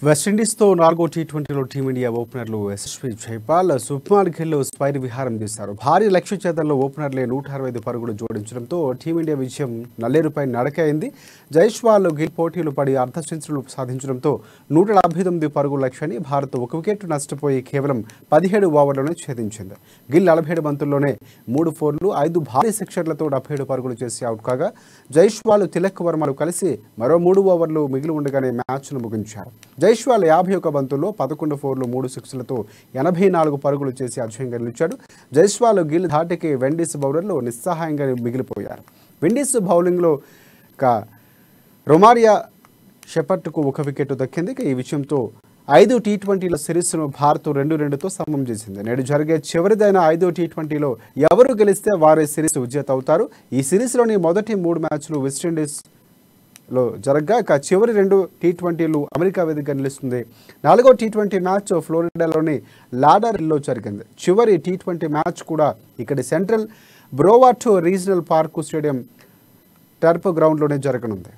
వెస్టిండీస్తో 4వ టీ20లో టీమిండియా ఓపెనర్లు యశస్వి జైపాల్, శుభ్మాన్ గిల్ స్పైర్ విహారం చేశారు. భారీ లక్ష్య ఛేదనలో ఓపెనర్లే 165 పరుగులు జోడించడంతో టీమిండియా విజయం నల్లేరుపై నడక అయింది. జైస్వాల్, గిల్ పోటీలు పడి అర్ధ సెంచరీలు సాధించడంతో 159 పరుగుల లక్ష్యాన్ని భారత్ ఒక వికెట్ నష్టపోయి కేవలం 17 ఓవర్లోనే ఛేదించింది. గిల్ 47 బంతుల్లోనే 3 ఫోర్లు, 5 భారీ సిక్సర్లతో 77 పరుగులు చేసి అవుట్ కాగా, జైస్వాల్, తిలక్ వర్మలు కలిసి మరో 3 ఓవర్లు మిగిలి ఉండగానే మ్యాచ్ను ముగించారు. జైస్వాల్ 51 బంతుల్లో 11 ఫోర్లు, 3 సిక్స్లతో 84 పరుగులు చేసి అజేయంగా నిలిచాడు. జైస్వాల్, గిల్ ధాటికి విండీస్ బౌలర్లు నిస్సహాయంగా మిగిలిపోయారు. విండీస్ బౌలింగ్లో రొమారియా షెపర్ట్కు 1 వికెట్ దక్కింది. ఈ విజయంతో 5 టీ20ల సిరీస్ను భారత్ 2-2తో సమం చేసింది. నేడు జరిగే చివరిదైన 5వ టీ20లో ఎవరు గెలిస్తే వారే సిరీస్ విజేత అవుతారు. ఈ సిరీస్లోని మొదటి 3 మ్యాచ్లు వెస్టిండీస్లో జరగగా చివరి 2 టీ20లు అమెరికా వేదికగా నిలుస్తుంది. 4వ టీ20 మ్యాచ్ ఫ్లోరిడాలోని లాడర్హిల్లో జరిగింది. చివరి టీ20 మ్యాచ్ కూడా ఇక్కడి Central Broward Regional Park stadium turf గ్రౌండ్లోనే జరగనుంది.